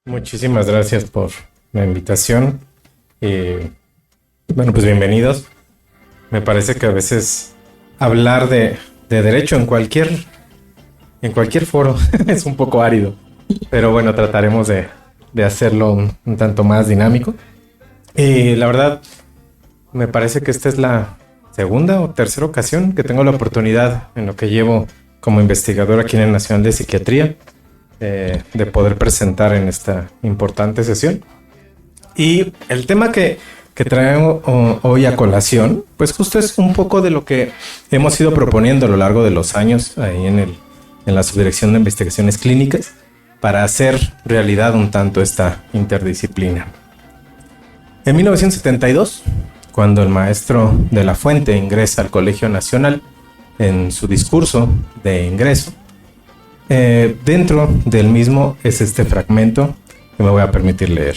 Muchísimas gracias por la invitación. Bueno, pues bienvenidos. Me parece que a veces hablar de derecho en cualquier foro es un poco árido, pero bueno, trataremos de hacerlo un tanto más dinámico. Y la verdad, me parece que esta es la segunda o tercera ocasión que tengo la oportunidad en lo que llevo como investigador aquí en el Nacional de Psiquiatría de poder presentar en esta importante sesión. Y el tema que traigo hoy a colación, pues justo es un poco de lo que hemos ido proponiendo a lo largo de los años ahí en la Subdirección de Investigaciones Clínicas para hacer realidad un tanto esta interdisciplina. En 1972, cuando el maestro de la Fuente ingresa al Colegio Nacional, en su discurso de ingreso, dentro del mismo es este fragmento que me voy a permitir leer.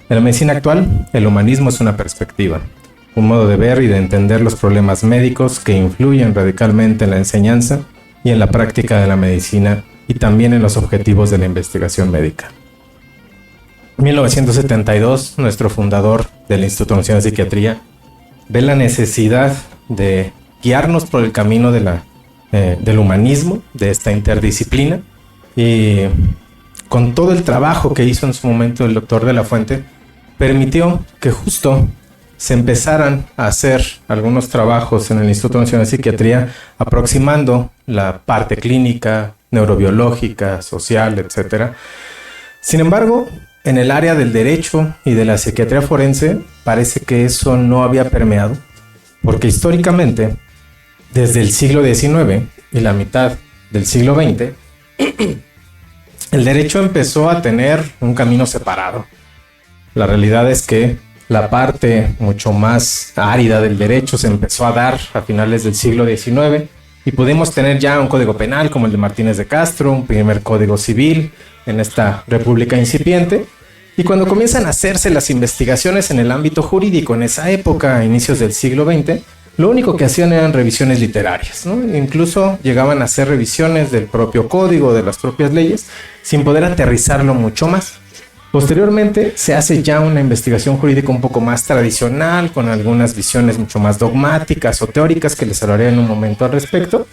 En la medicina actual, el humanismo es una perspectiva, un modo de ver y de entender los problemas médicos que influyen radicalmente en la enseñanza y en la práctica de la medicina y también en los objetivos de la investigación médica. En 1972, nuestro fundador del Instituto Nacional de Psiquiatría ve la necesidad de guiarnos por el camino del humanismo, de esta interdisciplina, y con todo el trabajo que hizo en su momento el doctor de la Fuente, permitió que justo se empezaran a hacer algunos trabajos en el Instituto Nacional de Psiquiatría aproximando la parte clínica, neurobiológica, social, etc. Sin embargo, en el área del derecho y de la psiquiatría forense parece que eso no había permeado, porque históricamente, desde el siglo XIX y la mitad del siglo XX, el derecho empezó a tener un camino separado. La realidad es que la parte mucho más árida del derecho se empezó a dar a finales del siglo XIX y pudimos tener ya un código penal como el de Martínez de Castro, un primer código civil en esta república incipiente. Y cuando comienzan a hacerse las investigaciones en el ámbito jurídico en esa época, a inicios del siglo XX, lo único que hacían eran revisiones literarias, ¿no? Incluso llegaban a hacer revisiones del propio código, de las propias leyes, sin poder aterrizarlo mucho más. Posteriormente se hace ya una investigación jurídica un poco más tradicional, con algunas visiones mucho más dogmáticas o teóricas que les hablaré en un momento al respecto,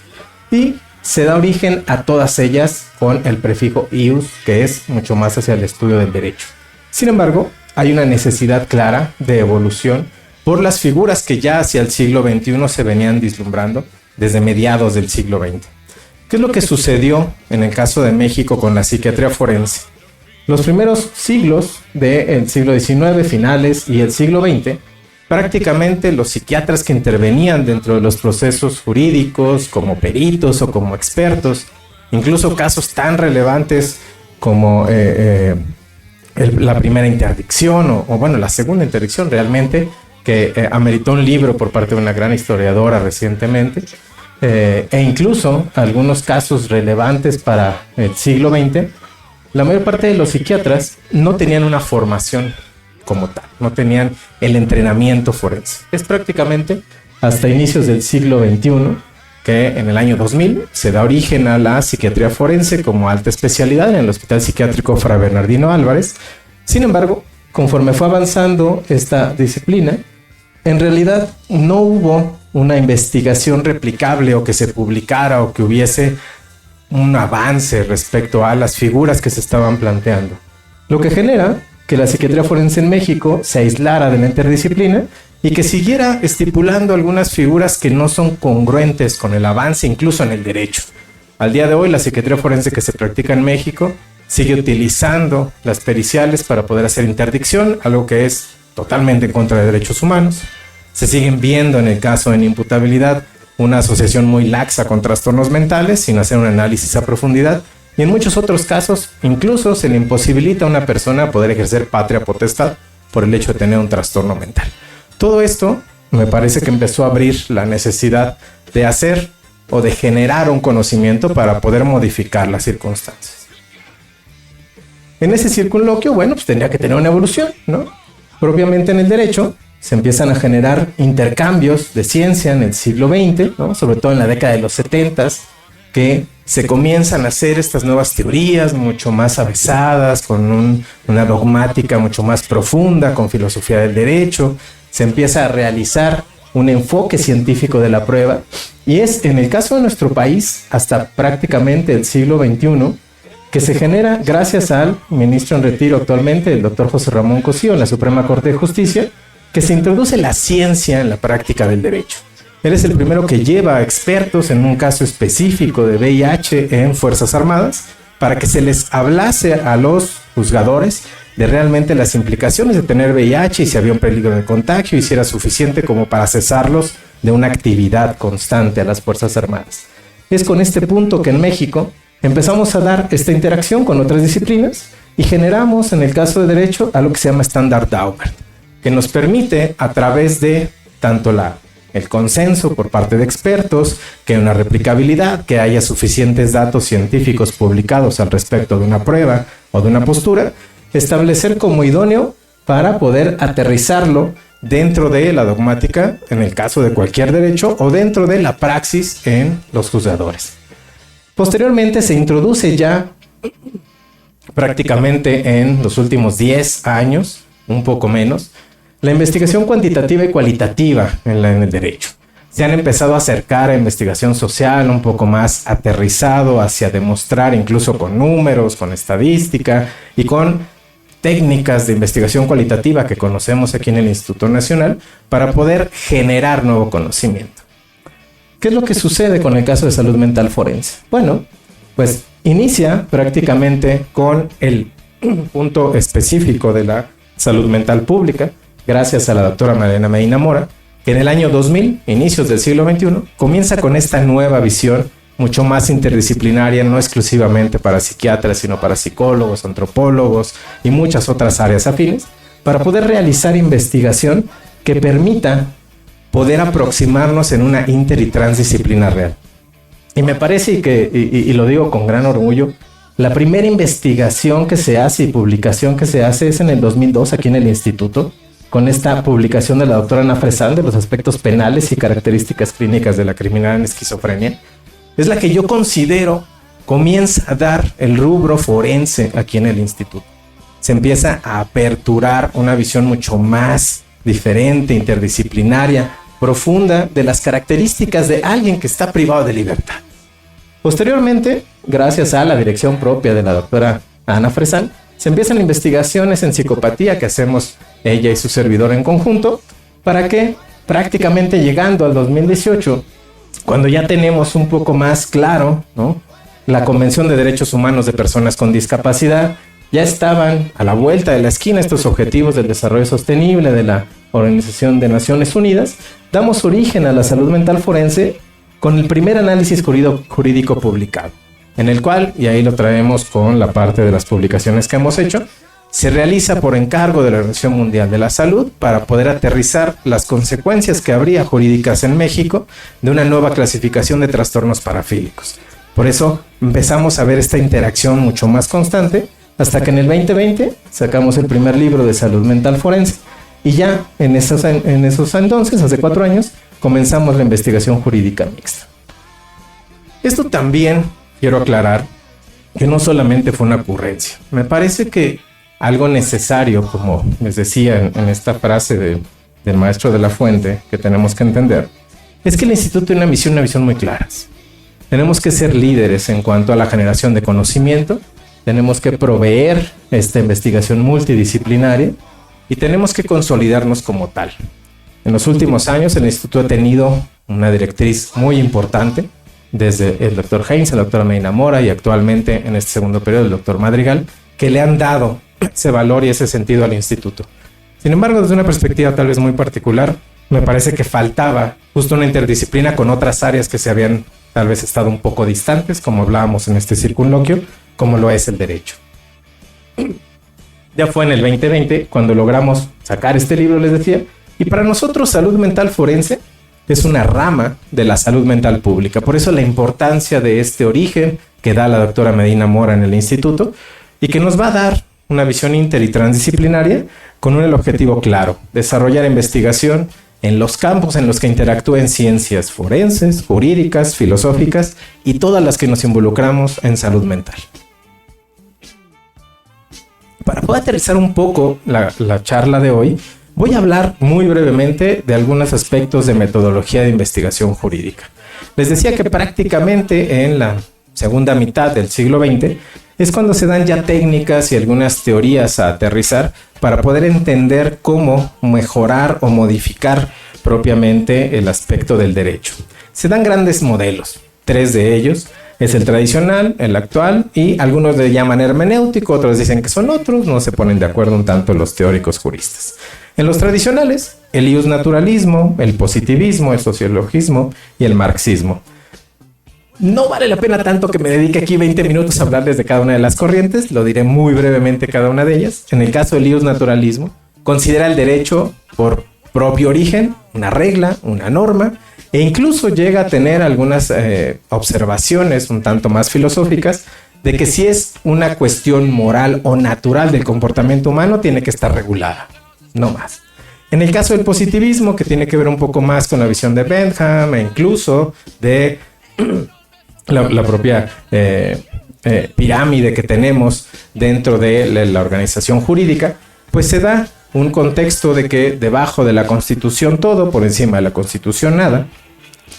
y se da origen a todas ellas con el prefijo ius, que es mucho más hacia el estudio del derecho. Sin embargo, hay una necesidad clara de evolución por las figuras que ya hacia el siglo XXI se venían vislumbrando desde mediados del siglo XX. ¿Qué es lo que sucedió en el caso de México con la psiquiatría forense? Los primeros siglos del siglo XIX, finales, y el siglo XX, prácticamente los psiquiatras que intervenían dentro de los procesos jurídicos, como peritos o como expertos, incluso casos tan relevantes como la primera interdicción o bueno, la segunda interdicción realmente, que ameritó un libro por parte de una gran historiadora recientemente, e incluso algunos casos relevantes para el siglo XX, la mayor parte de los psiquiatras no tenían una formación como tal, no tenían el entrenamiento forense. Es prácticamente hasta inicios del siglo XXI que en el año 2000 se da origen a la psiquiatría forense como alta especialidad en el Hospital Psiquiátrico Fray Bernardino Álvarez. Sin embargo, conforme fue avanzando esta disciplina, en realidad no hubo una investigación replicable o que se publicara o que hubiese un avance respecto a las figuras que se estaban planteando. Lo que genera que la psiquiatría forense en México se aislara de la interdisciplina y que siguiera estipulando algunas figuras que no son congruentes con el avance incluso en el derecho. Al día de hoy, la psiquiatría forense que se practica en México sigue utilizando las periciales para poder hacer interdicción, algo que es totalmente en contra de derechos humanos. Se siguen viendo en el caso de inimputabilidad una asociación muy laxa con trastornos mentales sin hacer un análisis a profundidad, y en muchos otros casos incluso se le imposibilita a una persona poder ejercer patria potestad por el hecho de tener un trastorno mental. Todo esto me parece que empezó a abrir la necesidad de hacer o de generar un conocimiento para poder modificar las circunstancias. En ese circunloquio, bueno, pues tendría que tener una evolución, ¿no? Propiamente en el derecho se empiezan a generar intercambios de ciencia en el siglo XX, ¿no? Sobre todo en la década de los 70, que se comienzan a hacer estas nuevas teorías mucho más avesadas, con una dogmática mucho más profunda, con filosofía del derecho. Se empieza a realizar un enfoque científico de la prueba, y es en el caso de nuestro país hasta prácticamente el siglo XXI que se genera gracias al ministro en retiro actualmente, el doctor José Ramón Cosío, en la Suprema Corte de Justicia, que se introduce la ciencia en la práctica del derecho. Él es el primero que lleva a expertos en un caso específico de VIH en Fuerzas Armadas para que se les hablase a los juzgadores de realmente las implicaciones de tener VIH y si había un peligro de contagio y si era suficiente como para cesarlos de una actividad constante a las Fuerzas Armadas. Es con este punto que en México empezamos a dar esta interacción con otras disciplinas y generamos en el caso de derecho algo que se llama estándar Daubert, que nos permite a través de tanto el consenso por parte de expertos, que haya una replicabilidad, que haya suficientes datos científicos publicados al respecto de una prueba o de una postura, establecer como idóneo para poder aterrizarlo dentro de la dogmática, en el caso de cualquier derecho, o dentro de la praxis en los juzgadores. Posteriormente se introduce ya prácticamente en los últimos 10 años, un poco menos, la investigación cuantitativa y cualitativa en el derecho. Se han empezado a acercar a investigación social un poco más aterrizado hacia demostrar, incluso con números, con estadística y con técnicas de investigación cualitativa que conocemos aquí en el Instituto Nacional para poder generar nuevo conocimiento. ¿Qué es lo que sucede con el caso de salud mental forense? Bueno, pues inicia prácticamente con el punto específico de la salud mental pública, gracias a la doctora Mariana Medina Mora, que en el año 2000, inicios del siglo XXI, comienza con esta nueva visión mucho más interdisciplinaria, no exclusivamente para psiquiatras, sino para psicólogos, antropólogos y muchas otras áreas afines, para poder realizar investigación que permita poder aproximarnos en una inter y transdisciplina real. Y me parece, y lo digo con gran orgullo, la primera investigación que se hace y publicación que se hace es en el 2002 aquí en el instituto, con esta publicación de la doctora Ana Fresán de los aspectos penales y características clínicas de la criminal en esquizofrenia. Es la que yo considero comienza a dar el rubro forense aquí en el instituto. Se empieza a aperturar una visión mucho más diferente, interdisciplinaria, profunda de las características de alguien que está privado de libertad. Posteriormente, gracias a la dirección propia de la doctora Ana Fresán, se empiezan investigaciones en psicopatía que hacemos ella y su servidor en conjunto, para que prácticamente llegando al 2018, cuando ya tenemos un poco más claro, ¿no?, la Convención de Derechos Humanos de Personas con Discapacidad, ya estaban a la vuelta de la esquina estos objetivos del desarrollo sostenible de la Organización de Naciones Unidas, damos origen a la salud mental forense con el primer análisis jurídico publicado, en el cual, y ahí lo traemos con la parte de las publicaciones que hemos hecho, se realiza por encargo de la Organización Mundial de la Salud para poder aterrizar las consecuencias que habría jurídicas en México de una nueva clasificación de trastornos parafílicos. Por eso empezamos a ver esta interacción mucho más constante, hasta que en el 2020 sacamos el primer libro de salud mental forense, y ya en esos entonces, hace 4 años, comenzamos la investigación jurídica mixta. Esto también quiero aclarar que no solamente fue una ocurrencia. Me parece que algo necesario, como les decía en esta frase del maestro de la Fuente, que tenemos que entender, es que el instituto tiene una visión muy claras. Tenemos que ser líderes en cuanto a la generación de conocimiento, tenemos que proveer esta investigación multidisciplinaria y tenemos que consolidarnos como tal. En los últimos años el instituto ha tenido una directriz muy importante, desde el doctor Heinz, la doctora Medina Mora y actualmente en este segundo periodo el doctor Madrigal, que le han dado ese valor y ese sentido al instituto. Sin embargo, desde una perspectiva tal vez muy particular, me parece que faltaba justo una interdisciplina con otras áreas que se habían tal vez estado un poco distantes, como hablábamos en este circunloquio, como lo es el derecho. Ya fue en el 2020 cuando logramos sacar este libro, les decía, y para nosotros salud mental forense es una rama de la salud mental pública. Por eso la importancia de este origen que da la doctora Medina Mora en el instituto y que nos va a dar una visión inter y transdisciplinaria con el objetivo claro: desarrollar investigación en los campos en los que interactúen ciencias forenses, jurídicas, filosóficas y todas las que nos involucramos en salud mental. Para poder aterrizar un poco la charla de hoy, voy a hablar muy brevemente de algunos aspectos de metodología de investigación jurídica. Les decía que prácticamente en la segunda mitad del siglo XX es cuando se dan ya técnicas y algunas teorías a aterrizar para poder entender cómo mejorar o modificar propiamente el aspecto del derecho. Se dan grandes modelos, 3 de ellos. Es el tradicional, el actual, y algunos le llaman hermenéutico, otros dicen que son otros, no se ponen de acuerdo un tanto los teóricos juristas. En los tradicionales, el iusnaturalismo, el positivismo, el sociologismo y el marxismo. No vale la pena tanto que me dedique aquí 20 minutos a hablarles de cada una de las corrientes, lo diré muy brevemente cada una de ellas. En el caso del iusnaturalismo, considera el derecho por propio origen, una regla, una norma, e incluso llega a tener algunas observaciones un tanto más filosóficas de que si es una cuestión moral o natural del comportamiento humano, tiene que estar regulada, no más. En el caso del positivismo, que tiene que ver un poco más con la visión de Bentham e incluso de la propia pirámide que tenemos dentro de la organización jurídica, pues se da un contexto de que debajo de la Constitución todo, por encima de la Constitución nada,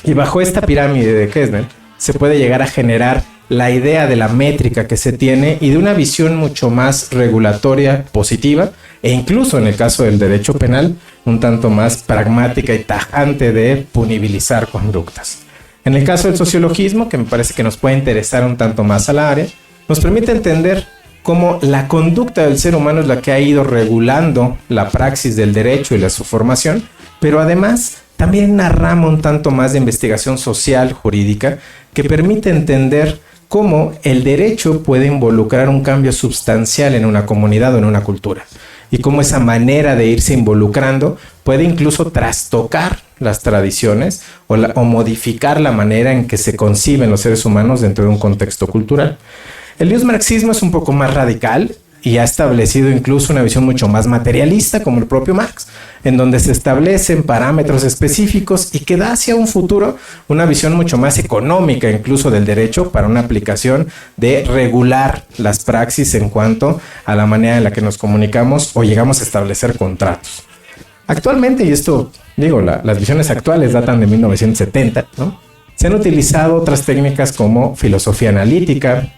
y bajo esta pirámide de Kesner se puede llegar a generar la idea de la métrica que se tiene y de una visión mucho más regulatoria positiva e incluso en el caso del derecho penal un tanto más pragmática y tajante de punibilizar conductas. En el caso del sociologismo, que me parece que nos puede interesar un tanto más al área, nos permite entender cómo la conducta del ser humano es la que ha ido regulando la praxis del derecho y su formación, pero además también una rama un tanto más de investigación social jurídica que permite entender cómo el derecho puede involucrar un cambio sustancial en una comunidad o en una cultura y cómo esa manera de irse involucrando puede incluso trastocar las tradiciones o modificar la manera en que se conciben los seres humanos dentro de un contexto cultural. El neomarxismo es un poco más radical y ha establecido incluso una visión mucho más materialista, como el propio Marx, en donde se establecen parámetros específicos y que da hacia un futuro una visión mucho más económica incluso del derecho para una aplicación de regular las praxis en cuanto a la manera en la que nos comunicamos o llegamos a establecer contratos. Actualmente, y esto digo, las visiones actuales datan de 1970, ¿no? Se han utilizado otras técnicas como filosofía analítica,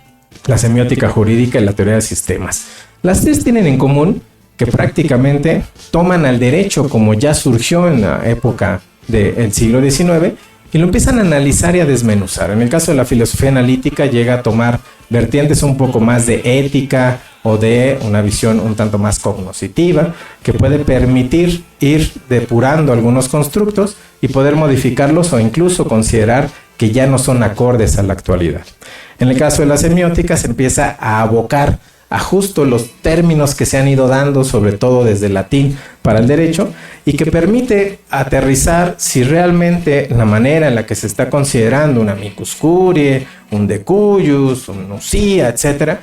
la semiótica jurídica y la teoría de sistemas. Las 3 tienen en común que prácticamente toman al derecho como ya surgió en la época del siglo XIX y lo empiezan a analizar y a desmenuzar. En el caso de la filosofía analítica llega a tomar vertientes un poco más de ética o de una visión un tanto más cognoscitiva que puede permitir ir depurando algunos constructos y poder modificarlos o incluso considerar que ya no son acordes a la actualidad. En el caso de la semiótica se empieza a abocar a justo los términos que se han ido dando, sobre todo desde el latín para el derecho, y que permite aterrizar si realmente la manera en la que se está considerando un amicus curiae, un de cuius, un usia, etcétera,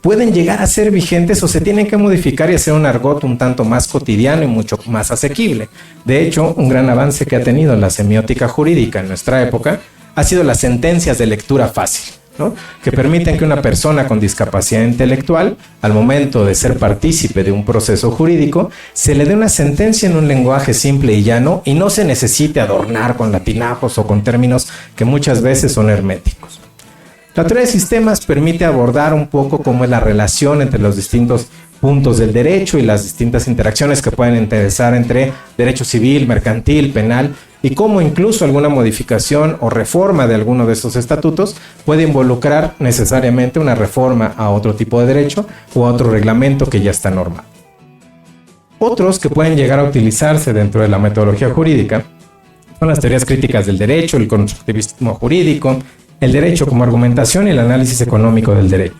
pueden llegar a ser vigentes o se tienen que modificar y hacer un argot un tanto más cotidiano y mucho más asequible. De hecho, un gran avance que ha tenido la semiótica jurídica en nuestra época ha sido las sentencias de lectura fácil, ¿no? Que permiten que una persona con discapacidad intelectual, al momento de ser partícipe de un proceso jurídico, se le dé una sentencia en un lenguaje simple y llano y no se necesite adornar con latinajos o con términos que muchas veces son herméticos. La teoría de sistemas permite abordar un poco cómo es la relación entre los distintos puntos del derecho y las distintas interacciones que pueden interesar entre derecho civil, mercantil, penal, y cómo incluso alguna modificación o reforma de alguno de estos estatutos puede involucrar necesariamente una reforma a otro tipo de derecho o a otro reglamento que ya está normado. Otros que pueden llegar a utilizarse dentro de la metodología jurídica son las teorías críticas del derecho, el constructivismo jurídico, el derecho como argumentación y el análisis económico del derecho.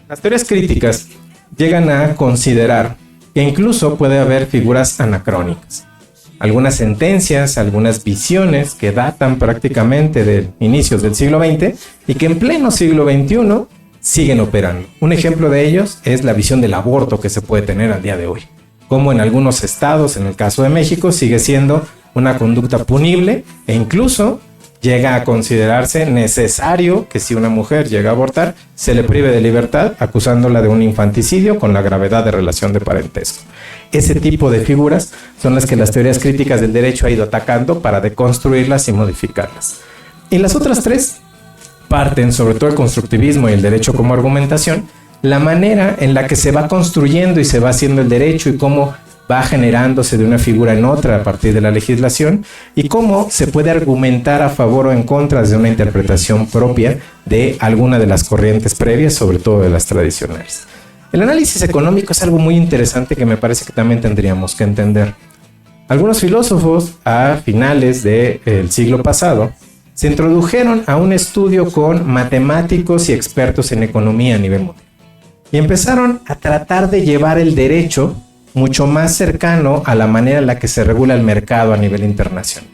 Las teorías críticas llegan a considerar que incluso puede haber figuras anacrónicas. Algunas sentencias, algunas visiones que datan prácticamente de inicios del siglo XX y que en pleno siglo XXI siguen operando. Un ejemplo de ellos es la visión del aborto que se puede tener al día de hoy. como en algunos estados, en el caso de México, sigue siendo una conducta punible e incluso llega a considerarse necesario que si una mujer llega a abortar, se le prive de libertad acusándola de un infanticidio con la gravedad de relación de parentesco. Ese tipo de figuras son las que las teorías críticas del derecho ha ido atacando para deconstruirlas y modificarlas. Y las otras tres parten, sobre todo el constructivismo y el derecho como argumentación, la manera en la que se va construyendo y se va haciendo el derecho y cómo va generándose de una figura en otra a partir de la legislación y cómo se puede argumentar a favor o en contra de una interpretación propia de alguna de las corrientes previas, sobre todo de las tradicionales. El análisis económico es algo muy interesante que me parece que también tendríamos que entender. Algunos filósofos a finales del siglo pasado se introdujeron a un estudio con matemáticos y expertos en economía a nivel mundial y empezaron a tratar de llevar el derecho mucho más cercano a la manera en la que se regula el mercado a nivel internacional.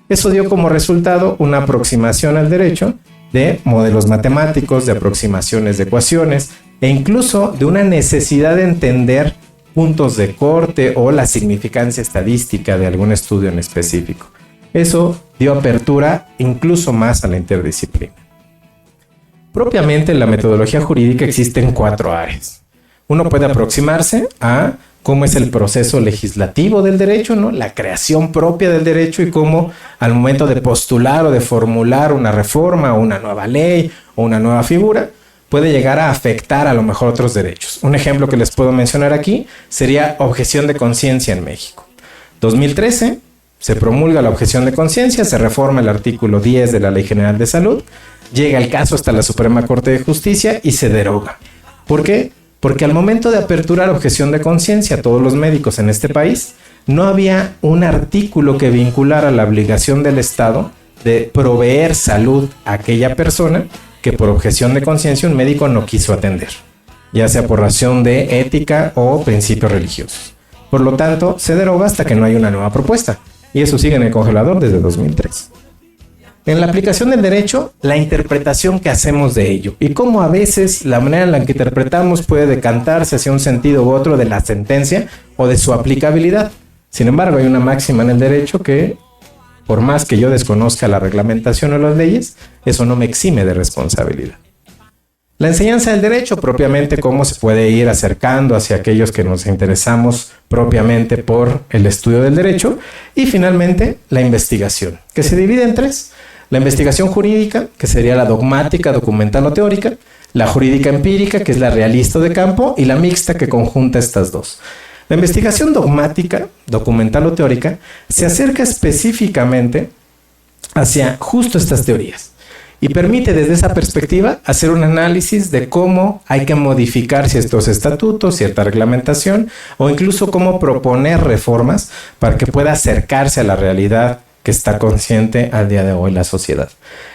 Eso dio como resultado una aproximación al derecho de modelos matemáticos, de aproximaciones de ecuaciones e incluso de una necesidad de entender puntos de corte o la significancia estadística de algún estudio en específico. Eso dio apertura incluso más a la interdisciplina. Propiamente en la metodología jurídica existen 4 áreas. Uno puede aproximarse a cómo es el proceso legislativo del derecho, ¿no? La creación propia del derecho y cómo al momento de postular o de formular una reforma o una nueva ley o una nueva figura puede llegar a afectar a lo mejor otros derechos. Un ejemplo que les puedo mencionar aquí sería objeción de conciencia en México. 2013 se promulga la objeción de conciencia, se reforma el artículo 10 de la Ley General de Salud, llega el caso hasta la Suprema Corte de Justicia y se deroga. ¿Por qué? Porque al momento de aperturar objeción de conciencia a todos los médicos en este país, no había un artículo que vinculara la obligación del Estado de proveer salud a aquella persona que por objeción de conciencia un médico no quiso atender, ya sea por razón de ética o principios religiosos. Por lo tanto, se deroga hasta que no hay una nueva propuesta, y eso sigue en el congelador desde 2003. En la aplicación del derecho, la interpretación que hacemos de ello y cómo a veces la manera en la que interpretamos puede decantarse hacia un sentido u otro de la sentencia o de su aplicabilidad. Sin embargo, hay una máxima en el derecho que, por más que yo desconozca la reglamentación o las leyes, eso no me exime de responsabilidad. La enseñanza del derecho, propiamente cómo se puede ir acercando hacia aquellos que nos interesamos propiamente por el estudio del derecho. Y finalmente, la investigación, que se divide en 3. La investigación jurídica, que sería la dogmática, documental o teórica, la jurídica empírica, que es la realista de campo, y la mixta, que conjunta estas dos. La investigación dogmática, documental o teórica, se acerca específicamente hacia justo estas teorías y permite desde esa perspectiva hacer un análisis de cómo hay que modificar ciertos estatutos, cierta reglamentación o incluso cómo proponer reformas para que pueda acercarse a la realidad que está consciente al día de hoy la sociedad.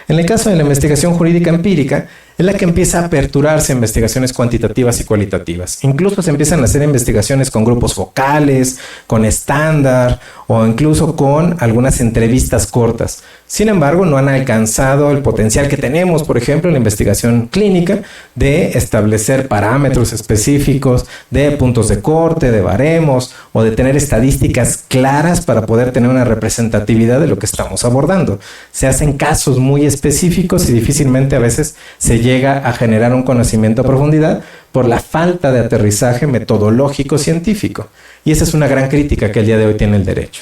En el caso de la investigación jurídica empírica, es la que empieza a aperturarse a investigaciones cuantitativas y cualitativas. Incluso se empiezan a hacer investigaciones con grupos focales, con estándar o incluso con algunas entrevistas cortas. Sin embargo, no han alcanzado el potencial que tenemos, por ejemplo, en la investigación clínica, de establecer parámetros específicos, de puntos de corte, de baremos o de tener estadísticas claras para poder tener una representatividad de lo que estamos abordando. Se hacen casos muy específicos y difícilmente a veces se llega a generar un conocimiento a profundidad por la falta de aterrizaje metodológico científico. Y esa es una gran crítica que el día de hoy tiene el derecho.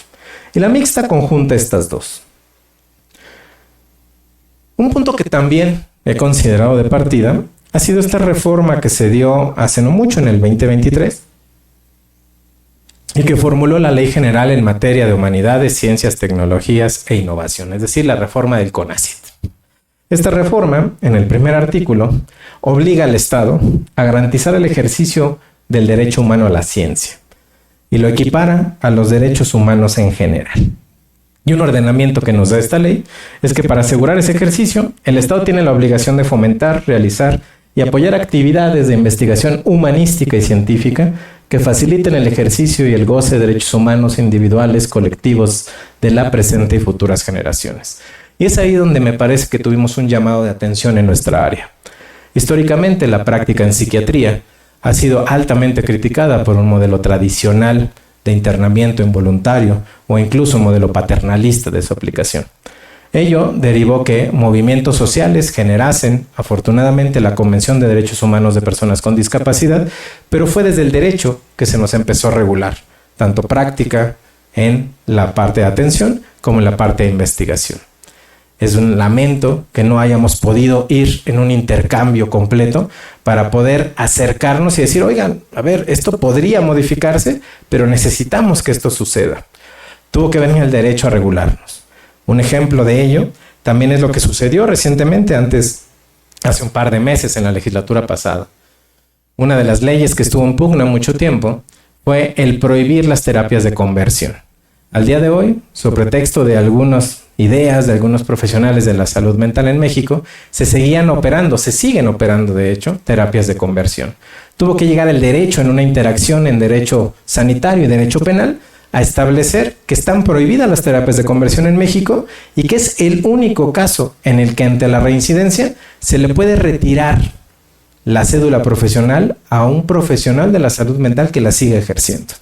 Y la mixta conjunta estas dos. Un punto que también he considerado de partida ha sido esta reforma que se dio hace no mucho, en el 2023, y que formuló la Ley General en materia de humanidades, ciencias, tecnologías e innovación, es decir, la reforma del CONACYT. Esta reforma, en el primer artículo, obliga al Estado a garantizar el ejercicio del derecho humano a la ciencia y lo equipara a los derechos humanos en general. Y un ordenamiento que nos da esta ley es que para asegurar ese ejercicio, el Estado tiene la obligación de fomentar, realizar y apoyar actividades de investigación humanística y científica que faciliten el ejercicio y el goce de derechos humanos individuales, colectivos de la presente y futuras generaciones. Y es ahí donde me parece que tuvimos un llamado de atención en nuestra área. Históricamente, la práctica en psiquiatría ha sido altamente criticada por un modelo tradicional de internamiento involuntario o incluso modelo paternalista de su aplicación. Ello derivó que movimientos sociales generasen, afortunadamente, la Convención de Derechos Humanos de Personas con Discapacidad, pero fue desde el derecho que se nos empezó a regular, tanto práctica en la parte de atención como en la parte de investigación. Es un lamento que no hayamos podido ir en un intercambio completo para poder acercarnos y decir, oigan, a ver, esto podría modificarse, pero necesitamos que esto suceda. Tuvo que venir el derecho a regularnos. Un ejemplo de ello también es lo que sucedió recientemente, hace un par de meses en la legislatura pasada. Una de las leyes que estuvo en pugna mucho tiempo fue el prohibir las terapias de conversión. Al día de hoy, sobre pretexto de algunas ideas de algunos profesionales de la salud mental en México, se siguen operando de hecho, terapias de conversión. Tuvo que llegar el derecho en una interacción en derecho sanitario y derecho penal a establecer que están prohibidas las terapias de conversión en México y que es el único caso en el que ante la reincidencia se le puede retirar la cédula profesional a un profesional de la salud mental que la sigue ejerciendo.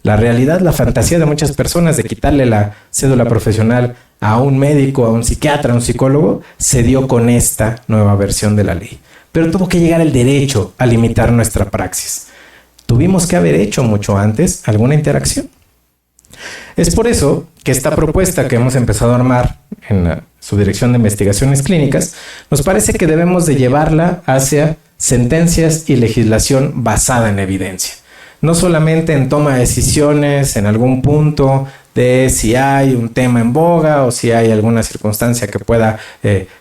La realidad, la fantasía de muchas personas de quitarle la cédula profesional a un médico, a un psiquiatra, a un psicólogo, se dio con esta nueva versión de la ley. Pero tuvo que llegar el derecho a limitar nuestra praxis. Tuvimos que haber hecho mucho antes alguna interacción. Es por eso que esta propuesta que hemos empezado a armar en su dirección de investigaciones clínicas, nos parece que debemos de llevarla hacia sentencias y legislación basada en evidencia. No solamente en toma de decisiones en algún punto de si hay un tema en boga o si hay alguna circunstancia que pueda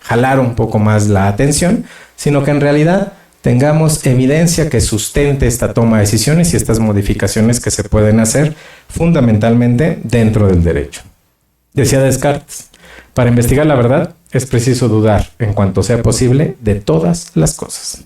jalar un poco más la atención, sino que en realidad tengamos evidencia que sustente esta toma de decisiones y estas modificaciones que se pueden hacer fundamentalmente dentro del derecho. Decía Descartes, para investigar la verdad es preciso dudar en cuanto sea posible de todas las cosas.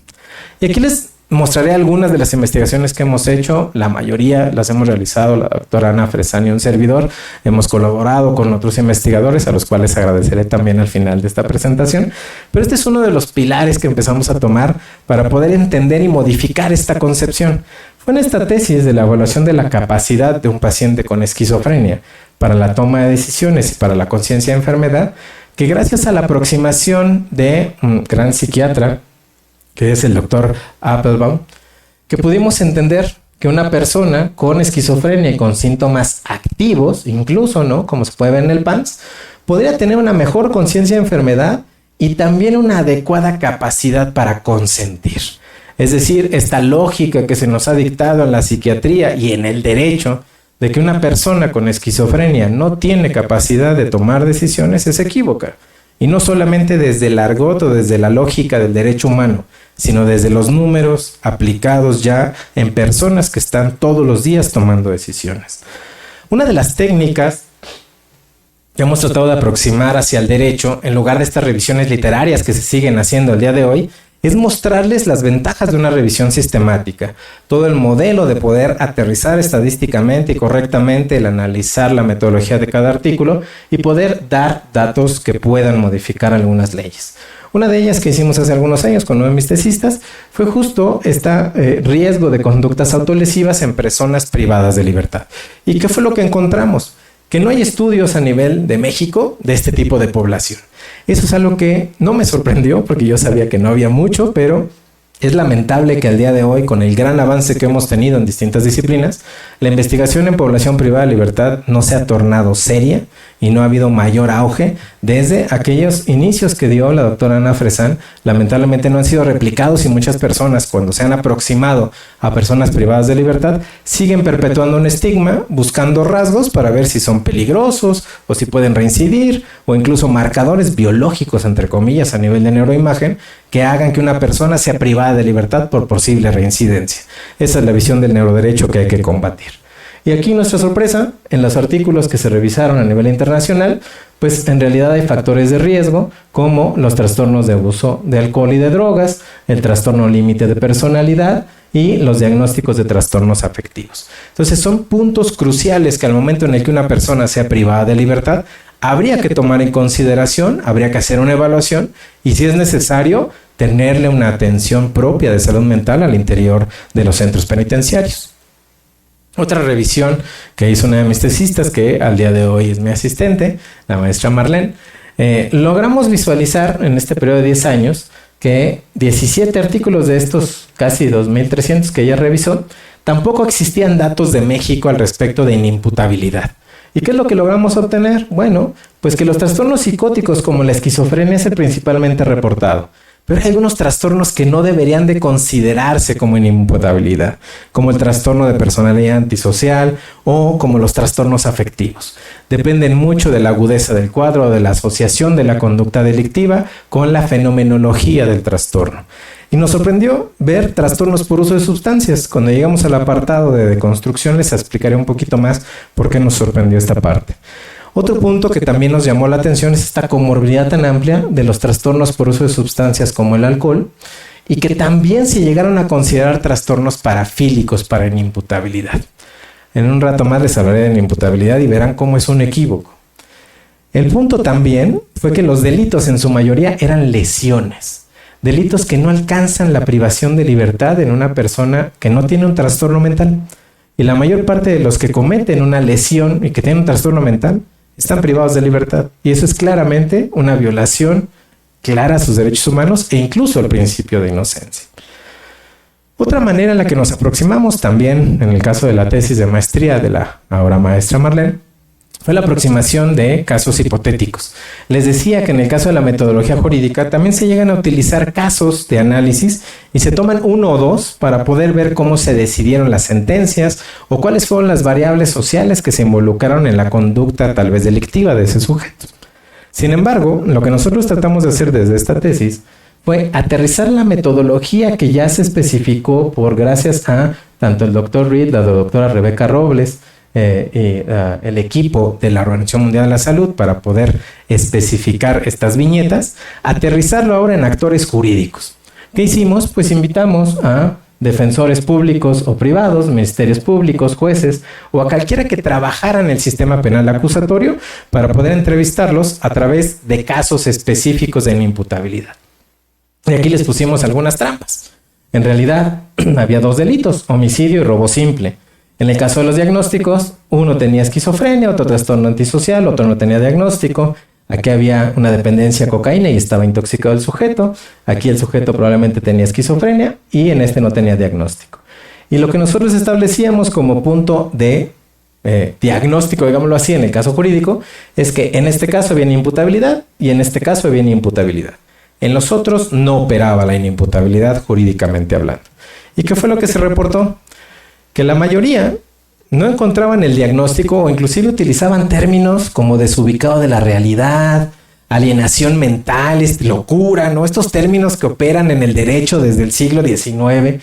Y aquí les mostraré algunas de las investigaciones que hemos hecho. La mayoría las hemos realizado la doctora Ana Fresán y un servidor. Hemos colaborado con otros investigadores a los cuales agradeceré también al final de esta presentación. Pero este es uno de los pilares que empezamos a tomar para poder entender y modificar esta concepción. Fue en esta tesis de la evaluación de la capacidad de un paciente con esquizofrenia para la toma de decisiones y para la conciencia de enfermedad, que gracias a la aproximación de un gran psiquiatra, que es el doctor Applebaum, que pudimos entender que una persona con esquizofrenia y con síntomas activos, incluso, ¿no?, como se puede ver en el PANSS, podría tener una mejor conciencia de enfermedad y también una adecuada capacidad para consentir. Es decir, esta lógica que se nos ha dictado en la psiquiatría y en el derecho de que una persona con esquizofrenia no tiene capacidad de tomar decisiones es equívoca. Y no solamente desde el argot o desde la lógica del derecho humano, sino desde los números aplicados ya en personas que están todos los días tomando decisiones. Una de las técnicas que hemos tratado de aproximar hacia el derecho, en lugar de estas revisiones literarias que se siguen haciendo el día de hoy, es mostrarles las ventajas de una revisión sistemática, todo el modelo de poder aterrizar estadísticamente y correctamente el analizar la metodología de cada artículo y poder dar datos que puedan modificar algunas leyes. Una de ellas que hicimos hace algunos años con uno de mis tesistas fue justo este riesgo de conductas autolesivas en personas privadas de libertad. ¿Y qué fue lo que encontramos? Que no hay estudios a nivel de México de este tipo de población. Eso es algo que no me sorprendió porque yo sabía que no había mucho, pero es lamentable que al día de hoy, con el gran avance que hemos tenido en distintas disciplinas, la investigación en población privada de libertad no se ha tornado seria y no ha habido mayor auge desde aquellos inicios que dio la doctora Ana Fresán. Lamentablemente no han sido replicados y muchas personas, cuando se han aproximado a personas privadas de libertad, siguen perpetuando un estigma, buscando rasgos para ver si son peligrosos o si pueden reincidir, o incluso marcadores biológicos, entre comillas, a nivel de neuroimagen, que hagan que una persona sea privada de libertad por posible reincidencia. Esa es la visión del neuroderecho que hay que combatir. Y aquí nuestra sorpresa, en los artículos que se revisaron a nivel internacional, pues en realidad hay factores de riesgo como los trastornos de abuso de alcohol y de drogas, el trastorno límite de personalidad y los diagnósticos de trastornos afectivos. Entonces son puntos cruciales que al momento en el que una persona sea privada de libertad, habría que tomar en consideración, habría que hacer una evaluación y, si es necesario, tenerle una atención propia de salud mental al interior de los centros penitenciarios. Otra revisión que hizo una de mis tesistas, que al día de hoy es mi asistente, la maestra Marlene, logramos visualizar en este periodo de 10 años que 17 artículos de estos casi 2.300 que ella revisó, tampoco existían datos de México al respecto de inimputabilidad. ¿Y qué es lo que logramos obtener? Bueno, pues que los trastornos psicóticos como la esquizofrenia es el principalmente reportado. Pero hay algunos trastornos que no deberían de considerarse como inimputabilidad, como el trastorno de personalidad antisocial o como los trastornos afectivos. Dependen mucho de la agudeza del cuadro o de la asociación de la conducta delictiva con la fenomenología del trastorno. Y nos sorprendió ver trastornos por uso de sustancias. Cuando llegamos al apartado de deconstrucción les explicaré un poquito más por qué nos sorprendió esta parte. Otro punto que también nos llamó la atención es esta comorbilidad tan amplia de los trastornos por uso de sustancias como el alcohol y que también se llegaron a considerar trastornos parafílicos para inimputabilidad. En un rato más les hablaré de inimputabilidad y verán cómo es un equívoco. El punto también fue que los delitos en su mayoría eran lesiones, delitos que no alcanzan la privación de libertad en una persona que no tiene un trastorno mental. Y la mayor parte de los que cometen una lesión y que tienen un trastorno mental están privados de libertad. Y eso es claramente una violación clara a sus derechos humanos e incluso al principio de inocencia. Otra manera en la que nos aproximamos también, en el caso de la tesis de maestría de la ahora maestra Marlene, fue la aproximación de casos hipotéticos. Les decía que en el caso de la metodología jurídica también se llegan a utilizar casos de análisis y se toman uno o dos para poder ver cómo se decidieron las sentencias o cuáles fueron las variables sociales que se involucraron en la conducta tal vez delictiva de ese sujeto. Sin embargo, lo que nosotros tratamos de hacer desde esta tesis fue aterrizar la metodología que ya se especificó gracias a tanto el doctor Reed, la doctora Rebeca Robles, el equipo de la Organización Mundial de la Salud para poder especificar estas viñetas, aterrizarlo ahora en actores jurídicos. ¿Qué hicimos? Pues invitamos a defensores públicos o privados, ministerios públicos, jueces o a cualquiera que trabajara en el sistema penal acusatorio para poder entrevistarlos a través de casos específicos de inimputabilidad. Y aquí les pusimos algunas trampas. En realidad había dos delitos, homicidio y robo simple. En el caso de los diagnósticos, uno tenía esquizofrenia, otro trastorno antisocial, otro no tenía diagnóstico. Aquí había una dependencia a cocaína y estaba intoxicado el sujeto. Aquí el sujeto probablemente tenía esquizofrenia y en este no tenía diagnóstico. Y lo que nosotros establecíamos como punto de diagnóstico, digámoslo así, en el caso jurídico, es que en este caso había inimputabilidad y en este caso había inimputabilidad. En los otros no operaba la inimputabilidad jurídicamente hablando. ¿Y qué fue lo que se reportó? Que la mayoría no encontraban el diagnóstico o inclusive utilizaban términos como desubicado de la realidad, alienación mental, locura, ¿no? Estos términos que operan en el derecho desde el siglo XIX,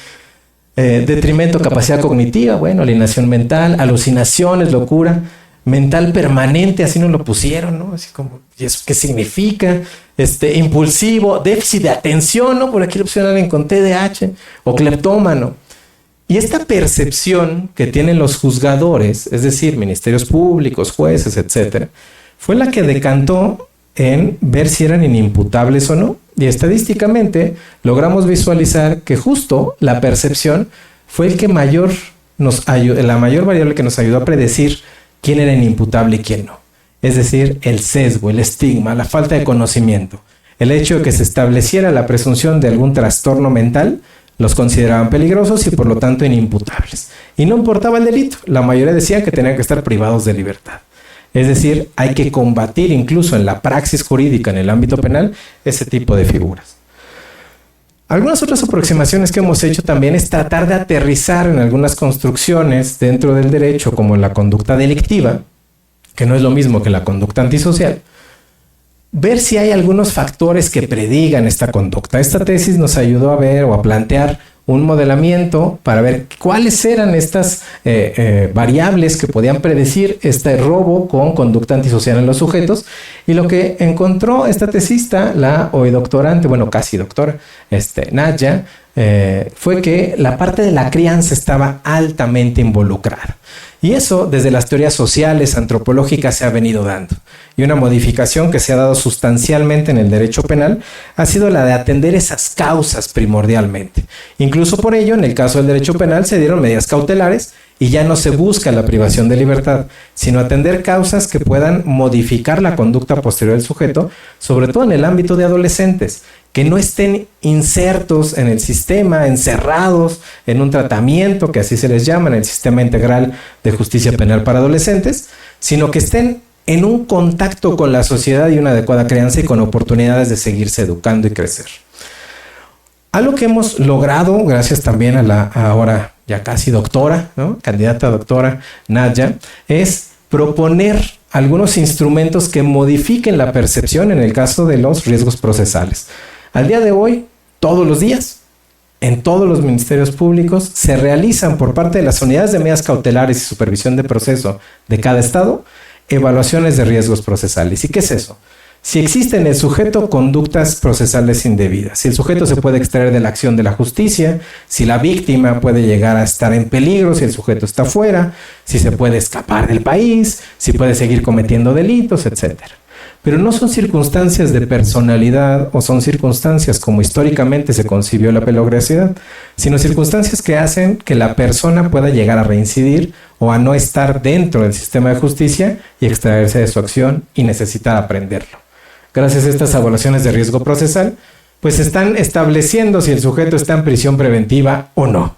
detrimento, capacidad cognitiva, bueno, alienación mental, alucinaciones, locura, mental permanente, así nos lo pusieron, ¿no? Así como, ¿y eso qué significa? Impulsivo, déficit de atención, ¿no? Por aquí lo opcional con TDAH o cleptómano. Y esta percepción que tienen los juzgadores, es decir, ministerios públicos, jueces, etcétera, fue la que decantó en ver si eran inimputables o no. Y estadísticamente logramos visualizar que justo la percepción fue el que la mayor variable que nos ayudó a predecir quién era inimputable y quién no. Es decir, el sesgo, el estigma, la falta de conocimiento, el hecho de que se estableciera la presunción de algún trastorno mental, los consideraban peligrosos y por lo tanto inimputables. Y no importaba el delito, la mayoría decían que tenían que estar privados de libertad. Es decir, hay que combatir incluso en la praxis jurídica, en el ámbito penal, ese tipo de figuras. Algunas otras aproximaciones que hemos hecho también es tratar de aterrizar en algunas construcciones dentro del derecho, como la conducta delictiva, que no es lo mismo que la conducta antisocial, ver si hay algunos factores que predigan esta conducta. Esta tesis nos ayudó a ver o a plantear un modelamiento para ver cuáles eran estas variables que podían predecir este robo con conducta antisocial en los sujetos. Y lo que encontró esta tesista, la hoy doctorante, bueno, casi doctora, Nadia, fue que la parte de la crianza estaba altamente involucrada. Y eso desde las teorías sociales, antropológicas se ha venido dando. Y una modificación que se ha dado sustancialmente en el derecho penal ha sido la de atender esas causas primordialmente. Incluso por ello, en el caso del derecho penal se dieron medidas cautelares y ya no se busca la privación de libertad, sino atender causas que puedan modificar la conducta posterior del sujeto, sobre todo en el ámbito de adolescentes, que no estén insertos en el sistema, encerrados en un tratamiento, que así se les llama, en el Sistema Integral de Justicia Penal para Adolescentes, sino que estén en un contacto con la sociedad y una adecuada crianza y con oportunidades de seguirse educando y crecer. Algo que hemos logrado, gracias también a la ahora ya casi doctora, ¿no?, candidata a doctora Nadia, es proponer algunos instrumentos que modifiquen la percepción en el caso de los riesgos procesales. Al día de hoy, todos los días, en todos los ministerios públicos, se realizan por parte de las unidades de medidas cautelares y supervisión de proceso de cada estado evaluaciones de riesgos procesales. ¿Y qué es eso? Si existe en el sujeto conductas procesales indebidas, si el sujeto se puede extraer de la acción de la justicia, si la víctima puede llegar a estar en peligro, si el sujeto está fuera, si se puede escapar del país, si puede seguir cometiendo delitos, etc. Pero no son circunstancias de personalidad o son circunstancias como históricamente se concibió la peligrosidad, sino circunstancias que hacen que la persona pueda llegar a reincidir o a no estar dentro del sistema de justicia y extraerse de su acción y necesitar aprenderlo. Gracias a estas evaluaciones de riesgo procesal, pues están estableciendo si el sujeto está en prisión preventiva o no.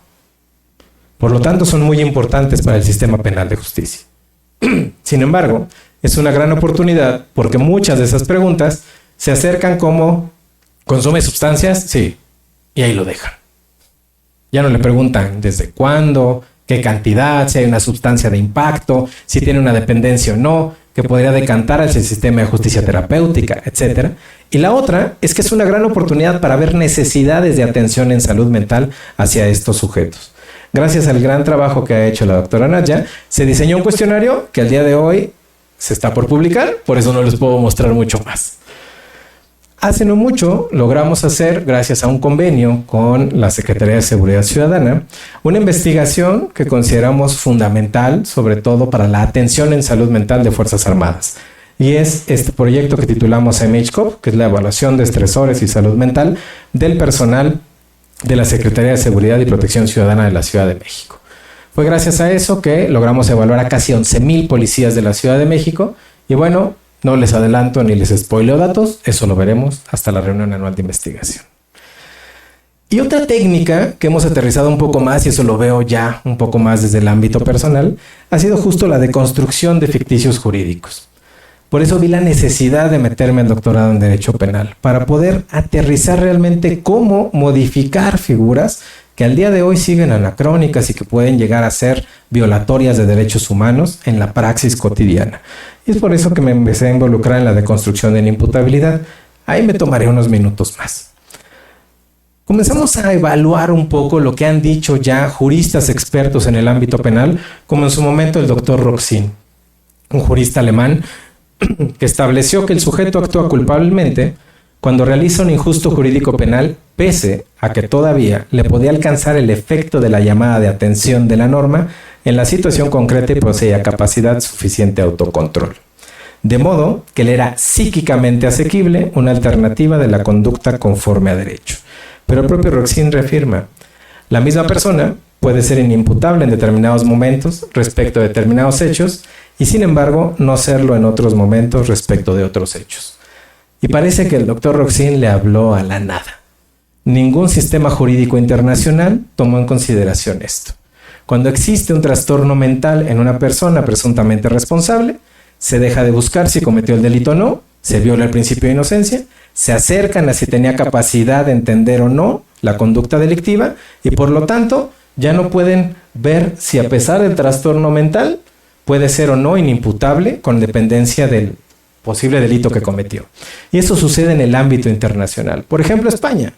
Por lo tanto, son muy importantes para el sistema penal de justicia. Sin embargo, es una gran oportunidad porque muchas de esas preguntas se acercan como ¿consume sustancias? Sí. Y ahí lo dejan. Ya no le preguntan desde cuándo, qué cantidad, si hay una sustancia de impacto, si tiene una dependencia o no, que podría decantar hacia el sistema de justicia terapéutica, etc. Y la otra es que es una gran oportunidad para ver necesidades de atención en salud mental hacia estos sujetos. Gracias al gran trabajo que ha hecho la doctora Nadia, se diseñó un cuestionario que al día de hoy se está por publicar, por eso no les puedo mostrar mucho más. Hace no mucho logramos hacer, gracias a un convenio con la Secretaría de Seguridad Ciudadana, una investigación que consideramos fundamental, sobre todo para la atención en salud mental de Fuerzas Armadas. Y es este proyecto que titulamos MHCOP, que es la evaluación de estresores y salud mental del personal de la Secretaría de Seguridad y Protección Ciudadana de la Ciudad de México. Fue gracias a eso que logramos evaluar a casi 11,000 policías de la Ciudad de México y bueno, no les adelanto ni les spoileo datos, eso lo veremos hasta la reunión anual de investigación. Y otra técnica que hemos aterrizado un poco más, y eso lo veo ya un poco más desde el ámbito personal, ha sido justo la deconstrucción de ficticios jurídicos. Por eso vi la necesidad de meterme al doctorado en Derecho Penal, para poder aterrizar realmente cómo modificar figuras que al día de hoy siguen anacrónicas y que pueden llegar a ser violatorias de derechos humanos en la praxis cotidiana. Y es por eso que me empecé a involucrar en la deconstrucción de la imputabilidad. Ahí me tomaré unos minutos más. Comenzamos a evaluar un poco lo que han dicho ya juristas expertos en el ámbito penal, como en su momento el doctor Roxin, un jurista alemán que estableció que el sujeto actúa culpablemente cuando realiza un injusto jurídico penal, pese a que todavía le podía alcanzar el efecto de la llamada de atención de la norma en la situación concreta y poseía capacidad suficiente de autocontrol. De modo que le era psíquicamente asequible una alternativa de la conducta conforme a derecho. Pero el propio Roxin reafirma, la misma persona puede ser inimputable en determinados momentos respecto a determinados hechos y sin embargo no serlo en otros momentos respecto de otros hechos. Y parece que el doctor Roxin le habló a la nada. Ningún sistema jurídico internacional tomó en consideración esto. Cuando existe un trastorno mental en una persona presuntamente responsable, se deja de buscar si cometió el delito o no, se viola el principio de inocencia, se acercan a si tenía capacidad de entender o no la conducta delictiva y por lo tanto ya no pueden ver si a pesar del trastorno mental puede ser o no inimputable con dependencia del posible delito que cometió. Y eso sucede en el ámbito internacional. Por ejemplo, España.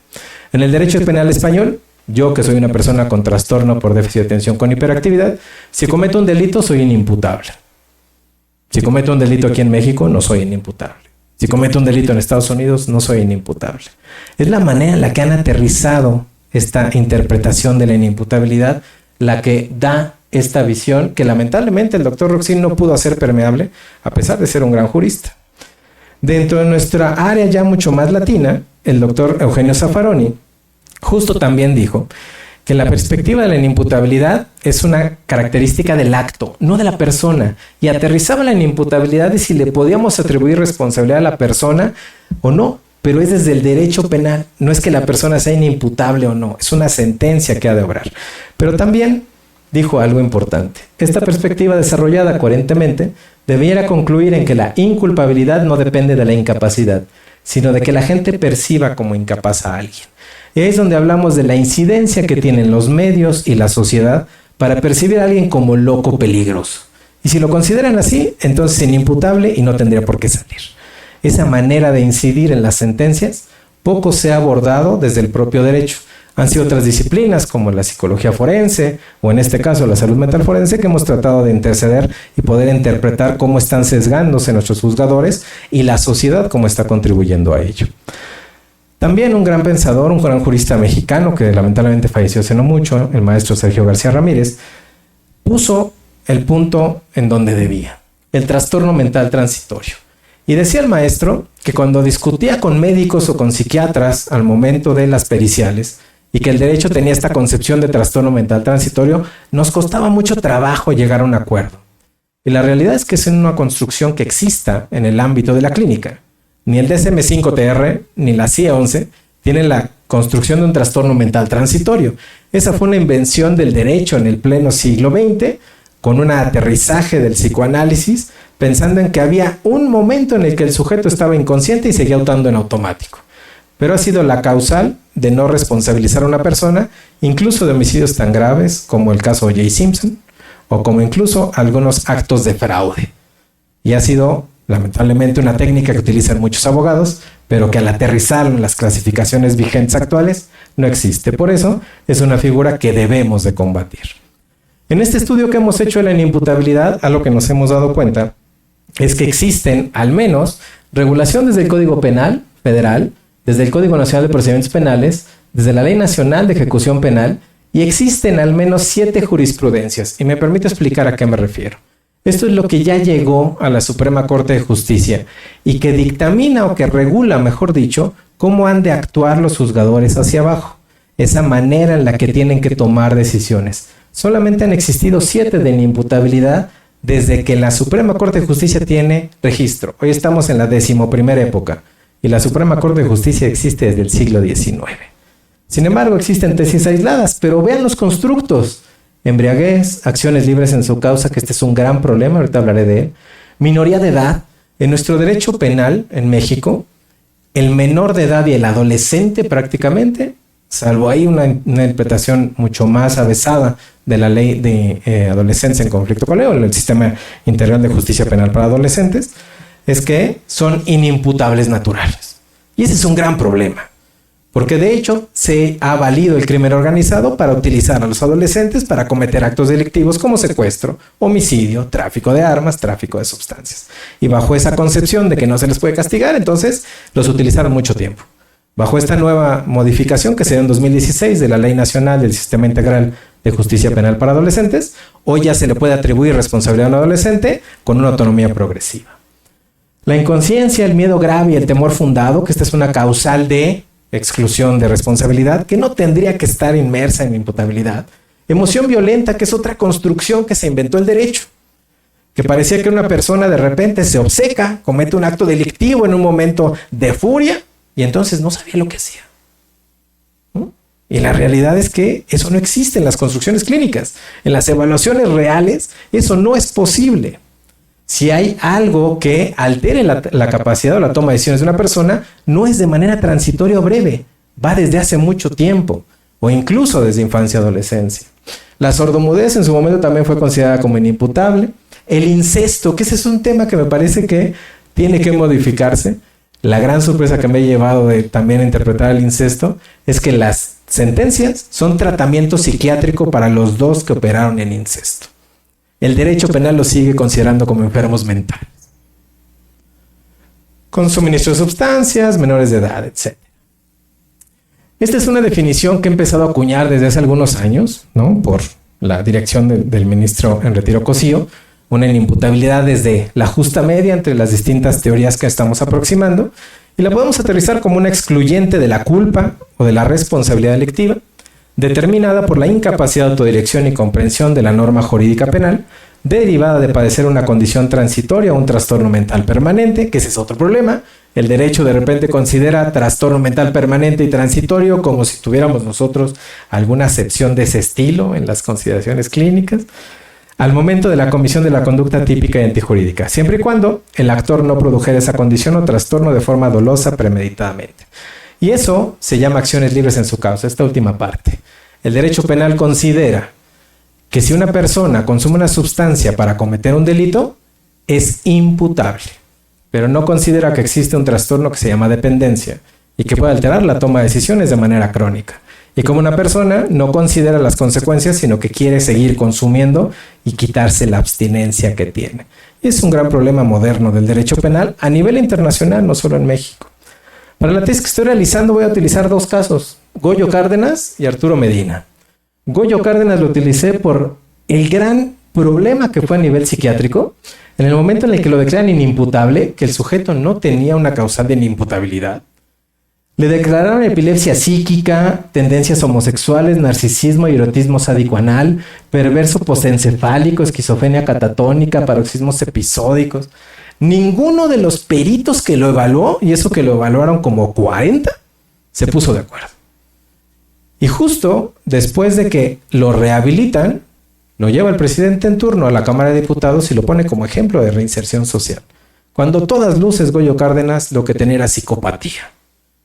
En el derecho penal español, yo que soy una persona con trastorno por déficit de atención con hiperactividad, si cometo un delito soy inimputable. Si cometo un delito aquí en México, no soy inimputable. Si cometo un delito en Estados Unidos, no soy inimputable. Es la manera en la que han aterrizado esta interpretación de la inimputabilidad la que da esta visión que lamentablemente el doctor Roxin no pudo hacer permeable a pesar de ser un gran jurista. Dentro de nuestra área ya mucho más latina, el doctor Eugenio Zaffaroni justo también dijo que la perspectiva de la inimputabilidad es una característica del acto, no de la persona, y aterrizaba la inimputabilidad de si le podíamos atribuir responsabilidad a la persona o no, pero es desde el derecho penal, no es que la persona sea inimputable o no, es una sentencia que ha de obrar. Pero también dijo algo importante. Esta perspectiva desarrollada coherentemente debiera concluir en que la inculpabilidad no depende de la incapacidad, sino de que la gente perciba como incapaz a alguien. Y ahí es donde hablamos de la incidencia que tienen los medios y la sociedad para percibir a alguien como loco peligroso. Y si lo consideran así, entonces es inimputable y no tendría por qué salir. Esa manera de incidir en las sentencias poco se ha abordado desde el propio derecho. Han sido otras disciplinas como la psicología forense o en este caso la salud mental forense que hemos tratado de interceder y poder interpretar cómo están sesgándose nuestros juzgadores y la sociedad cómo está contribuyendo a ello. También un gran pensador, un gran jurista mexicano que lamentablemente falleció hace no mucho, el maestro Sergio García Ramírez, puso el punto en donde debía, el trastorno mental transitorio. Y decía el maestro que cuando discutía con médicos o con psiquiatras al momento de las periciales, y que el derecho tenía esta concepción de trastorno mental transitorio, nos costaba mucho trabajo llegar a un acuerdo. Y la realidad es que es una construcción que exista en el ámbito de la clínica. Ni el DSM-5-TR ni la CIE-11 tienen la construcción de un trastorno mental transitorio. Esa fue una invención del derecho en el pleno siglo XX, con un aterrizaje del psicoanálisis, pensando en que había un momento en el que el sujeto estaba inconsciente y seguía actuando en automático. Pero ha sido la causal de no responsabilizar a una persona, incluso de homicidios tan graves como el caso O.J. Simpson, o como incluso algunos actos de fraude. Y ha sido, lamentablemente, una técnica que utilizan muchos abogados, pero que al aterrizar en las clasificaciones vigentes actuales no existe. Por eso es una figura que debemos de combatir. En este estudio que hemos hecho de la inimputabilidad, algo que nos hemos dado cuenta es que existen, al menos, regulación desde el Código Penal Federal, desde el Código Nacional de Procedimientos Penales, desde la Ley Nacional de Ejecución Penal, y existen al menos 7 jurisprudencias, y me permito explicar a qué me refiero. Esto es lo que ya llegó a la Suprema Corte de Justicia, y que dictamina o que regula, mejor dicho, cómo han de actuar los juzgadores hacia abajo, esa manera en la que tienen que tomar decisiones. Solamente han existido 7 de inimputabilidad desde que la Suprema Corte de Justicia tiene registro. Hoy estamos en la 11ª época, y la Suprema Corte de Justicia existe desde el siglo XIX. Sin embargo, existen tesis aisladas, pero vean los constructos. Embriaguez, acciones libres en su causa, que este es un gran problema, ahorita hablaré de él. Minoría de edad. En nuestro derecho penal en México, el menor de edad y el adolescente prácticamente, salvo ahí una interpretación mucho más avesada de la ley de adolescencia en conflicto con ley, el sistema integral de justicia penal para adolescentes, es que son inimputables naturales. Y ese es un gran problema, porque de hecho se ha valido el crimen organizado para utilizar a los adolescentes para cometer actos delictivos como secuestro, homicidio, tráfico de armas, tráfico de sustancias. Y bajo esa concepción de que no se les puede castigar, entonces los utilizaron mucho tiempo. Bajo esta nueva modificación que se dio en 2016 de la Ley Nacional del Sistema Integral de Justicia Penal para Adolescentes, hoy ya se le puede atribuir responsabilidad a un adolescente con una autonomía progresiva. La inconsciencia, el miedo grave y el temor fundado, que esta es una causal de exclusión de responsabilidad, que no tendría que estar inmersa en imputabilidad. Emoción violenta, que es otra construcción que se inventó el derecho, que parecía que una persona de repente se obceca, comete un acto delictivo en un momento de furia y entonces no sabía lo que hacía. ¿No? Y la realidad es que eso no existe en las construcciones clínicas. En las evaluaciones reales, eso no es posible. Si hay algo que altere la capacidad o la toma de decisiones de una persona, no es de manera transitoria o breve, va desde hace mucho tiempo, o incluso desde infancia y adolescencia. La sordomudez en su momento también fue considerada como inimputable. El incesto, que ese es un tema que me parece que tiene que modificarse. La gran sorpresa que me he llevado de también interpretar el incesto es que las sentencias son tratamiento psiquiátrico para los dos que operaron en incesto. El derecho penal los sigue considerando como enfermos mentales. Con suministro de sustancias, menores de edad, etc. Esta es una definición que he empezado a acuñar desde hace algunos años, ¿no? Por la dirección del ministro en retiro Cosío, una inimputabilidad desde la justa media entre las distintas teorías que estamos aproximando, y la podemos aterrizar como una excluyente de la culpa o de la responsabilidad delictiva, determinada por la incapacidad de autodirección y comprensión de la norma jurídica penal, derivada de padecer una condición transitoria o un trastorno mental permanente, que ese es otro problema. El derecho de repente considera trastorno mental permanente y transitorio como si tuviéramos nosotros alguna acepción de ese estilo en las consideraciones clínicas, al momento de la comisión de la conducta típica y antijurídica, siempre y cuando el actor no produjera esa condición o trastorno de forma dolosa premeditadamente. Y eso se llama acciones libres en su causa, esta última parte. El derecho penal considera que si una persona consume una sustancia para cometer un delito, es imputable, pero no considera que existe un trastorno que se llama dependencia y que puede alterar la toma de decisiones de manera crónica. Y como una persona no considera las consecuencias, sino que quiere seguir consumiendo y quitarse la abstinencia que tiene. Y es un gran problema moderno del derecho penal a nivel internacional, no solo en México. Para la tesis que estoy realizando voy a utilizar dos casos, Goyo Cárdenas y Arturo Medina. Goyo Cárdenas lo utilicé por el gran problema que fue a nivel psiquiátrico. En el momento en el que lo declaran inimputable, que el sujeto no tenía una causal de inimputabilidad, le declararon epilepsia psíquica, tendencias homosexuales, narcisismo y erotismo sádico anal, perverso postencefálico, esquizofrenia catatónica, paroxismos episódicos. Ninguno de los peritos que lo evaluó, y eso que lo evaluaron como 40, se puso de acuerdo. Y justo después de que lo rehabilitan, lo lleva el presidente en turno a la Cámara de Diputados y lo pone como ejemplo de reinserción social. Cuando todas luces Goyo Cárdenas lo que tenía era psicopatía,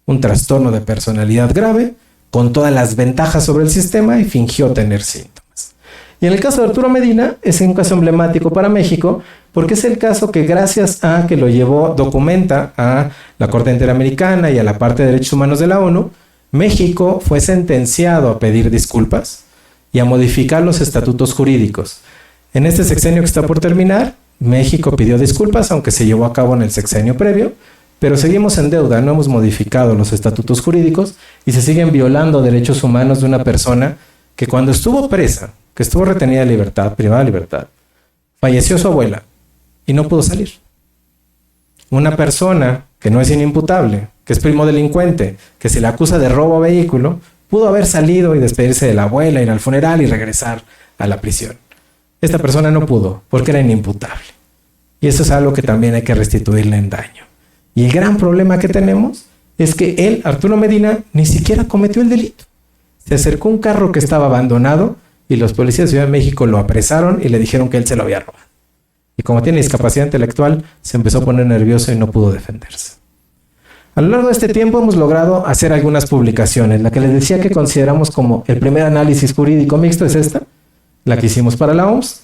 un trastorno de personalidad grave, con todas las ventajas sobre el sistema y fingió tener síntomas. Y en el caso de Arturo Medina es un caso emblemático para México porque es el caso que gracias a que lo llevó, documenta a la Corte Interamericana y a la parte de Derechos Humanos de la ONU, México fue sentenciado a pedir disculpas y a modificar los estatutos jurídicos. En este sexenio que está por terminar, México pidió disculpas, aunque se llevó a cabo en el sexenio previo, pero seguimos en deuda, no hemos modificado los estatutos jurídicos y se siguen violando derechos humanos de una persona que cuando estuvo presa, que estuvo retenida de libertad, privada de libertad, falleció su abuela y no pudo salir. Una persona que no es inimputable, que es primo delincuente, que se le acusa de robo a vehículo, pudo haber salido y despedirse de la abuela, ir al funeral y regresar a la prisión. Esta persona no pudo porque era inimputable. Y eso es algo que también hay que restituirle en daño. Y el gran problema que tenemos es que él, Arturo Medina, ni siquiera cometió el delito. Se acercó a un carro que estaba abandonado y los policías de Ciudad de México lo apresaron y le dijeron que él se lo había robado. Y como tiene discapacidad intelectual, se empezó a poner nervioso y no pudo defenderse. A lo largo de este tiempo hemos logrado hacer algunas publicaciones. La que les decía que consideramos como el primer análisis jurídico mixto es esta, la que hicimos para la OMS.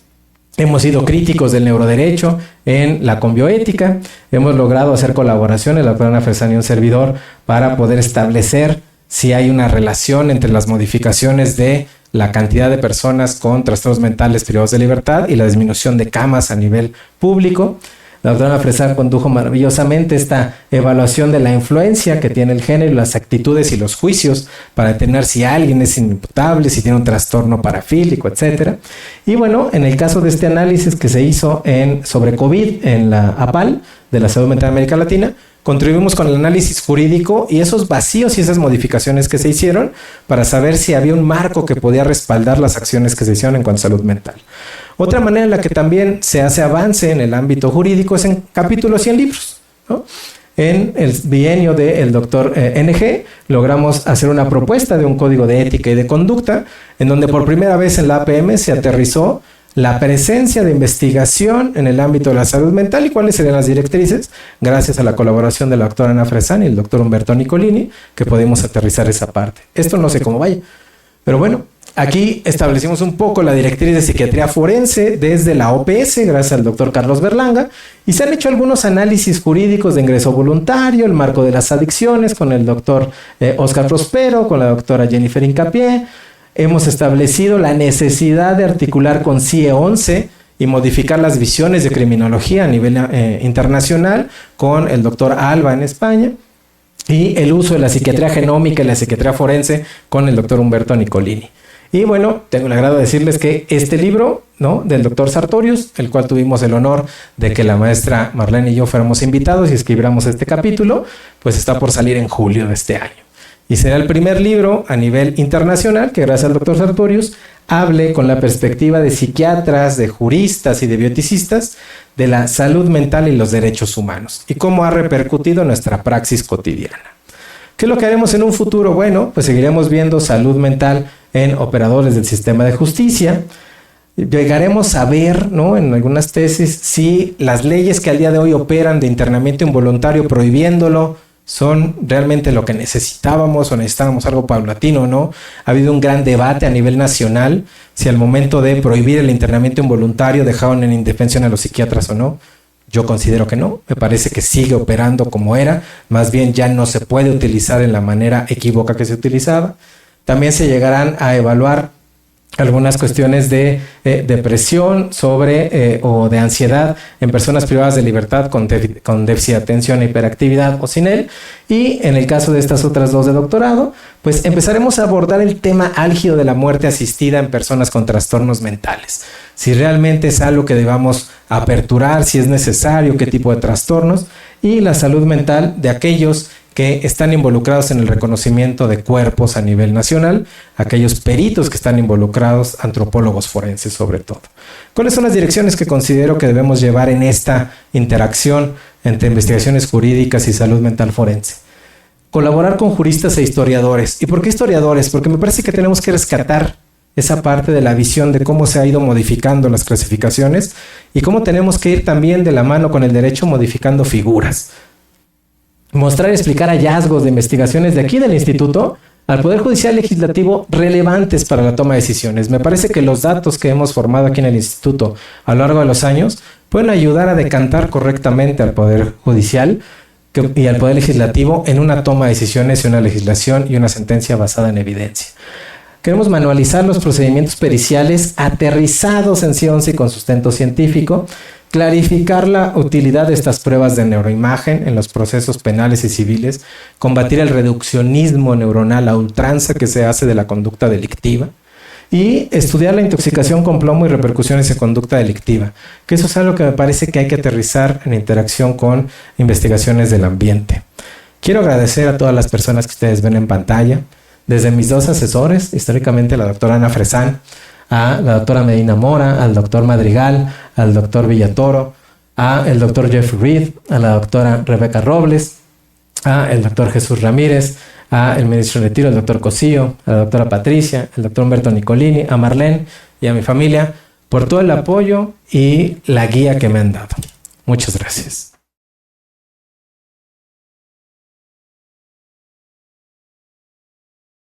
Hemos sido críticos del neuroderecho en la conbioética. Hemos logrado hacer colaboraciones, la doctora Ana Fresani y un servidor, para poder establecer si hay una relación entre las modificaciones de la cantidad de personas con trastornos mentales privados de libertad y la disminución de camas a nivel público. La doctora Ana Fresani condujo maravillosamente esta evaluación de la influencia que tiene el género, las actitudes y los juicios para determinar si alguien es inimputable, si tiene un trastorno parafílico, etc. Y bueno, en el caso de este análisis que se hizo sobre COVID en la APAL de la Salud Mental de América Latina, contribuimos con el análisis jurídico y esos vacíos y esas modificaciones que se hicieron para saber si había un marco que podía respaldar las acciones que se hicieron en cuanto a salud mental. Otra manera en la que también se hace avance en el ámbito jurídico es en capítulos y en libros, ¿no? En el bienio del doctor NG logramos hacer una propuesta de un código de ética y de conducta en donde por primera vez en la APM se aterrizó la presencia de investigación en el ámbito de la salud mental y cuáles serían las directrices, gracias a la colaboración de la doctora Ana Fresani y el doctor Humberto Nicolini, que pudimos aterrizar esa parte. Esto no sé cómo vaya, pero bueno, aquí establecimos un poco la directriz de psiquiatría forense desde la OPS, gracias al doctor Carlos Berlanga, y se han hecho algunos análisis jurídicos de ingreso voluntario, el marco de las adicciones con el doctor Oscar Prospero, con la doctora Jennifer Incapié. Hemos establecido la necesidad de articular con CIE 11 y modificar las visiones de criminología a nivel internacional con el doctor Alba en España y el uso de la psiquiatría genómica y la psiquiatría forense con el doctor Humberto Nicolini. Y bueno, tengo el agrado de decirles que este libro, ¿no?, del doctor Sartorius, el cual tuvimos el honor de que la maestra Marlene y yo fuéramos invitados y escribiéramos este capítulo, pues está por salir en julio de este año. Y será el primer libro a nivel internacional que, gracias al doctor Sartorius, hable con la perspectiva de psiquiatras, de juristas y de bioticistas de la salud mental y los derechos humanos y cómo ha repercutido en nuestra praxis cotidiana. ¿Qué es lo que haremos en un futuro? Bueno, pues seguiremos viendo salud mental en operadores del sistema de justicia. Llegaremos a ver, ¿no?, en algunas tesis, si las leyes que al día de hoy operan de internamiento involuntario prohibiéndolo son realmente lo que necesitábamos o necesitábamos algo paulatino, ¿no? Ha habido un gran debate a nivel nacional si al momento de prohibir el internamiento involuntario dejaron en indefensión a los psiquiatras o no. Yo considero que no, me parece que sigue operando como era, más bien ya no se puede utilizar en la manera equívoca que se utilizaba. También se llegarán a evaluar algunas cuestiones de depresión o de ansiedad en personas privadas de libertad con déficit de atención e hiperactividad o sin él. Y en el caso de estas otras dos de doctorado, pues empezaremos a abordar el tema álgido de la muerte asistida en personas con trastornos mentales. Si realmente es algo que debamos aperturar, si es necesario, qué tipo de trastornos, y la salud mental de aquellos que están involucrados en el reconocimiento de cuerpos a nivel nacional, aquellos peritos que están involucrados, antropólogos forenses sobre todo. ¿Cuáles son las direcciones que considero que debemos llevar en esta interacción entre investigaciones jurídicas y salud mental forense? Colaborar con juristas e historiadores. ¿Y por qué historiadores? Porque me parece que tenemos que rescatar esa parte de la visión de cómo se ha ido modificando las clasificaciones y cómo tenemos que ir también de la mano con el derecho modificando figuras. Mostrar y explicar hallazgos de investigaciones de aquí del instituto al Poder Judicial Legislativo relevantes para la toma de decisiones. Me parece que los datos que hemos formado aquí en el instituto a lo largo de los años pueden ayudar a decantar correctamente al Poder Judicial y al Poder Legislativo en una toma de decisiones y una legislación y una sentencia basada en evidencia. Queremos manualizar los procedimientos periciales aterrizados en ciencia y con sustento científico, clarificar la utilidad de estas pruebas de neuroimagen en los procesos penales y civiles, combatir el reduccionismo neuronal a ultranza que se hace de la conducta delictiva y estudiar la intoxicación con plomo y repercusiones en conducta delictiva, que eso es algo que me parece que hay que aterrizar en interacción con investigaciones del ambiente. Quiero agradecer a todas las personas que ustedes ven en pantalla, desde mis dos asesores, históricamente la doctora Ana Fresán, a la doctora Medina Mora, al doctor Madrigal, al doctor Villatoro, a el doctor Jeff Reed, a la doctora Rebeca Robles, a el doctor Jesús Ramírez, a el ministro de Retiro, el doctor Cosillo, a la doctora Patricia, el doctor Humberto Nicolini, a Marlene y a mi familia por todo el apoyo y la guía que me han dado. Muchas gracias.